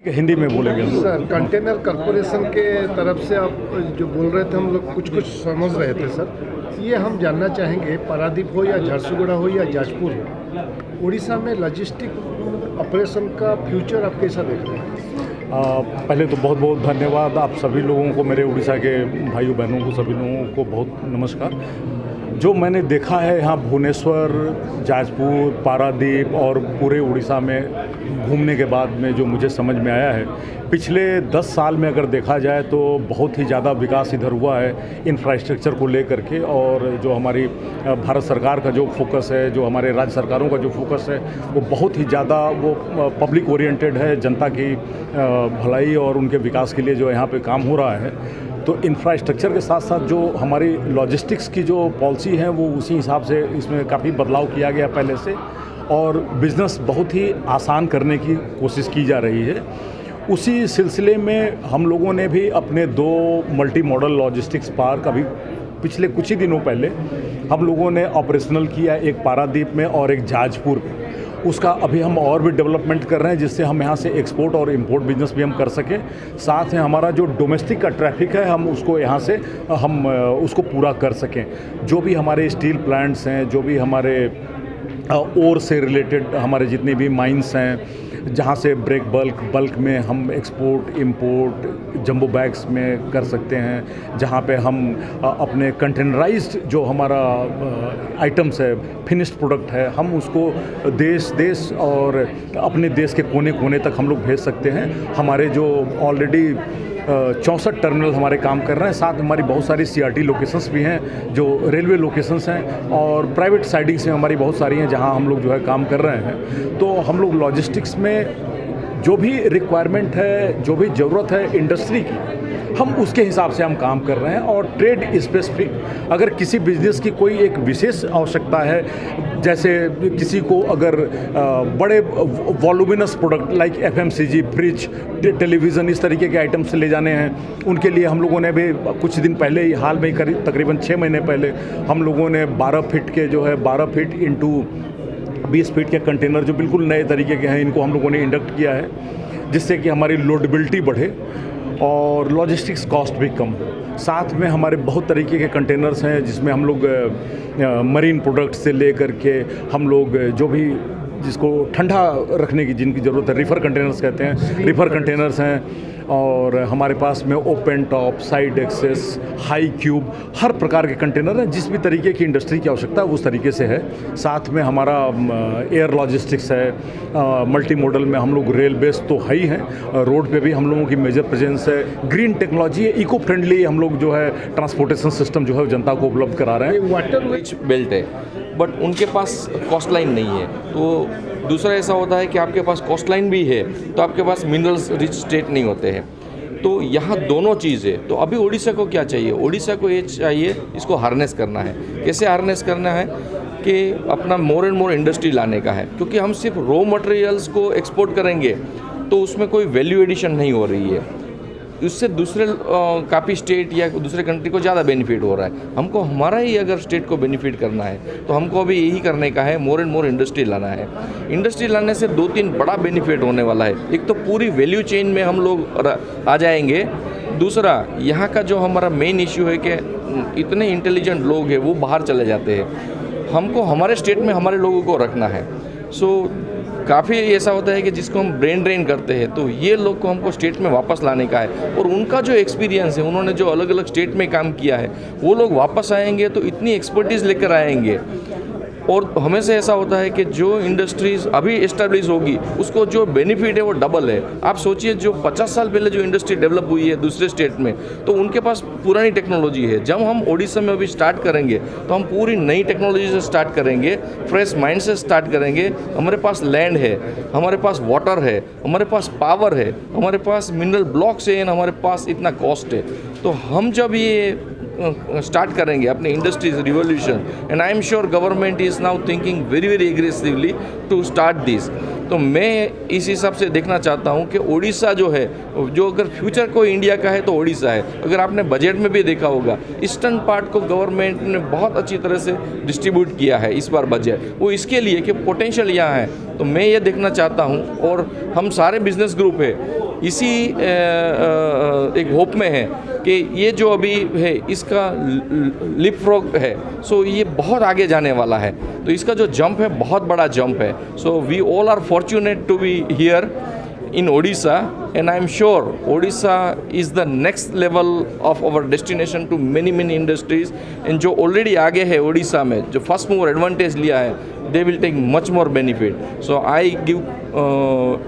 हिंदी में बोलेंगे हम लोग। सर, कंटेनर कॉरपोरेशन के तरफ से आप जो बोल रहे थे हम लोग कुछ समझ रहे थे सर। ये हम जानना चाहेंगे, पारादीप हो या झारसुगुड़ा हो या जाजपुर हो, उड़ीसा में लॉजिस्टिक ऑपरेशन का फ्यूचर आप कैसा देख रहे हैं? पहले तो बहुत बहुत धन्यवाद आप सभी लोगों को, मेरे उड़ीसा के भाइयों बहनों को, सभी लोगों को बहुत नमस्कार। जो मैंने देखा है यहाँ भुवनेश्वर, जाजपुर, पारादीप और पूरे उड़ीसा में घूमने के बाद में जो मुझे समझ में आया है, पिछले 10 साल में अगर देखा जाए तो बहुत ही ज़्यादा विकास इधर हुआ है इंफ्रास्ट्रक्चर को लेकर के। और जो हमारी भारत सरकार का जो फोकस है, जो हमारे राज्य सरकारों का जो फोकस है, वो बहुत ही ज़्यादा वो पब्लिक ओरिएंटेड है, जनता की भलाई और उनके विकास के लिए जो यहाँ पे काम हो रहा है। तो इंफ्रास्ट्रक्चर के साथ साथ जो हमारी लॉजिस्टिक्स की जो पॉलिसी है वो उसी हिसाब से इसमें काफ़ी बदलाव किया गया पहले से, और बिज़नेस बहुत ही आसान करने की कोशिश की जा रही है। उसी सिलसिले में हम लोगों ने भी अपने 2 मल्टी मॉडल लॉजिस्टिक्स पार्क अभी पिछले कुछ ही दिनों पहले हम लोगों ने ऑपरेशनल किया, एक पारादीप में और एक जाजपुर में। उसका अभी हम और भी डेवलपमेंट कर रहे हैं जिससे हम यहाँ से एक्सपोर्ट और इंपोर्ट बिजनेस भी हम कर सकें। साथ में हमारा जो डोमेस्टिक का ट्रैफिक है हम उसको यहाँ से हम उसको पूरा कर सकें। जो भी हमारे स्टील प्लांट्स हैं, जो भी हमारे ओर से रिलेटेड हमारे जितने भी माइंस हैं, जहाँ से ब्रेक बल्क में हम एक्सपोर्ट इंपोर्ट जंबो बैग्स में कर सकते हैं, जहाँ पे हम अपने कंटेनराइज्ड जो हमारा आइटम्स है, फिनिश्ड प्रोडक्ट है, हम उसको देश और अपने देश के कोने कोने तक हम लोग भेज सकते हैं। हमारे जो ऑलरेडी 64 टर्मिनल हमारे काम कर रहे हैं। साथ हमारी बहुत सारी CRT लोकेशंस भी हैं जो रेलवे लोकेशंस हैं, और प्राइवेट साइडिंग से हमारी बहुत सारी हैं जहां हम लोग जो है काम कर रहे हैं। तो हम लोग लॉजिस्टिक्स में जो भी रिक्वायरमेंट है, जो भी ज़रूरत है इंडस्ट्री की, हम उसके हिसाब से हम काम कर रहे हैं। और ट्रेड स्पेसिफिक अगर किसी बिजनेस की कोई एक विशेष आवश्यकता है, जैसे किसी को अगर बड़े voluminous product like FMCG, fridge, television, इस तरीके के आइटम्स ले जाने हैं, उनके लिए हम लोगों ने भी कुछ दिन पहले ही, हाल में ही तकरीबन 6 महीने पहले हम लोगों ने 12 फीट के जो है 12 फीट इंटू 20 फीट के कंटेनर जो बिल्कुल नए तरीके के हैं, इनको हम लोगों ने इंडक्ट किया है, जिससे कि हमारी लोडेबिलिटी बढ़े और लॉजिस्टिक्स कॉस्ट भी कम। साथ में हमारे बहुत तरीके के कंटेनर्स हैं जिसमें हम लोग मरीन प्रोडक्ट से लेकर के हम लोग जो भी जिसको ठंडा रखने की जिनकी ज़रूरत है, रिफ़र कंटेनर्स कहते हैं, रिफ़र कंटेनर्स हैं। और हमारे पास में open top, side access, high cube, हर प्रकार के कंटेनर हैं। जिस भी तरीके की इंडस्ट्री की आवश्यकता है उस तरीके से है। साथ में हमारा एयर लॉजिस्टिक्स है, मल्टी मॉडल में हम लोग रेल बेस तो है ही हैं, रोड पे भी हम लोगों की मेजर प्रेजेंस है। ग्रीन टेक्नोलॉजी है, इको फ्रेंडली हम लोग जो है ट्रांसपोर्टेशन सिस्टम जो है जनता को उपलब्ध करा रहे हैं। वाटर रिच बेल्ट है, बट उनके पास कॉस्ट लाइन नहीं है। तो दूसरा ऐसा होता है कि आपके पास कॉस्ट लाइन भी है तो आपके पास मिनरल्स रिच स्टेट नहीं होते हैं। तो यहाँ दोनों चीज़ है। तो अभी उड़ीसा को क्या चाहिए? उड़ीसा को ये चाहिए, इसको हार्नेस करना है। कैसे हार्नेस करना है? कि अपना मोर एंड मोर इंडस्ट्री लाने का है, क्योंकि हम सिर्फ रॉ मटेरियल्स को एक्सपोर्ट करेंगे तो उसमें कोई वैल्यू एडिशन नहीं हो रही है। उससे दूसरे काफ़ी स्टेट या दूसरे कंट्री को ज़्यादा बेनिफिट हो रहा है। हमको हमारा ही अगर स्टेट को बेनिफिट करना है तो हमको अभी यही करने का है, मोर एंड मोर इंडस्ट्री लाना है। इंडस्ट्री लाने से 2-3 बड़ा बेनिफिट होने वाला है। एक तो पूरी वैल्यू चेन में हम लोग आ जाएंगे। दूसरा, यहाँ का जो हमारा मेन इश्यू है कि इतने इंटेलिजेंट लोग हैं वो बाहर चले जाते हैं। हमको हमारे स्टेट में हमारे लोगों को रखना है। काफ़ी ऐसा होता है कि जिसको हम ब्रेन ड्रेन करते हैं, तो ये लोग को हमको स्टेट में वापस लाने का है। और उनका जो एक्सपीरियंस है, उन्होंने जो अलग अलग स्टेट में काम किया है, वो लोग वापस आएंगे तो इतनी एक्सपर्टीज़ लेकर आएंगे। और हमेशा ऐसा होता है कि जो इंडस्ट्रीज़ अभी इस्टेब्लिश होगी उसको जो बेनिफिट है वो डबल है। आप सोचिए, जो 50 साल पहले जो इंडस्ट्री डेवलप हुई है दूसरे स्टेट में, तो उनके पास पुरानी टेक्नोलॉजी है। जब हम ओडिशा में अभी स्टार्ट करेंगे तो हम पूरी नई टेक्नोलॉजी से स्टार्ट करेंगे, फ्रेश माइंड से स्टार्ट करेंगे। हमारे पास लैंड है, हमारे पास वाटर है, हमारे पास पावर है, हमारे पास मिनरल ब्लॉक्स है, हमारे पास इतना कॉस्ट है। तो हम जब ये स्टार्ट करेंगे अपने industries revolution, and I am sure government is now thinking very very aggressively to start this. तो मैं इस हिसाब से देखना चाहता हूँ कि ओडिशा जो है, जो अगर फ्यूचर को इंडिया का है तो ओडिशा है। अगर आपने बजट में भी देखा होगा, ईस्टर्न पार्ट को गवर्नमेंट ने बहुत अच्छी तरह से डिस्ट्रीब्यूट किया है इस बार बजट, वो इसके लिए कि पोटेंशियल यहाँ है। तो मैं ये देखना चाहता हूँ, और हम सारे बिजनेस ग्रुप है इसी एक होप में है कि ये जो अभी है इसका लिप फ्रॉग है, सो ये बहुत आगे जाने वाला है। तो इसका जो जंप है बहुत बड़ा जंप है। So we all are fortunate to be here in Odisha, and I am sure Odisha is the next level of our destination to many industries, and जो already आगे है Odisha में, जो first mover advantage लिया है, they will take much more benefit. So I give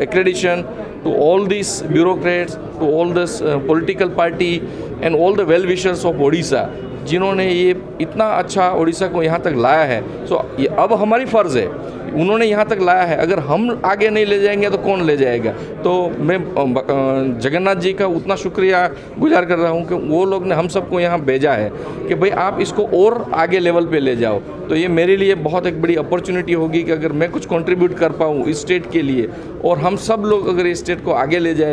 accreditation to all these bureaucrats, to all this political party and all the well-wishers of Odisha, जिन्होंने ये इतना अच्छा ओडिशा को यहाँ तक लाया है। सो अब हमारी फ़र्ज़ है, उन्होंने यहाँ तक लाया है, अगर हम आगे नहीं ले जाएंगे तो कौन ले जाएगा। तो मैं जगन्नाथ जी का उतना शुक्रिया गुजार कर रहा हूँ कि वो लोग ने हम सबको यहाँ भेजा है कि भाई आप इसको और आगे लेवल पे ले जाओ। तो ये मेरे लिए बहुत एक बड़ी अपॉर्चुनिटी होगी कि अगर मैं कुछ कंट्रीब्यूट कर पाऊँ इस स्टेट के लिए, और हम सब लोग अगर इस स्टेट को आगे ले जाए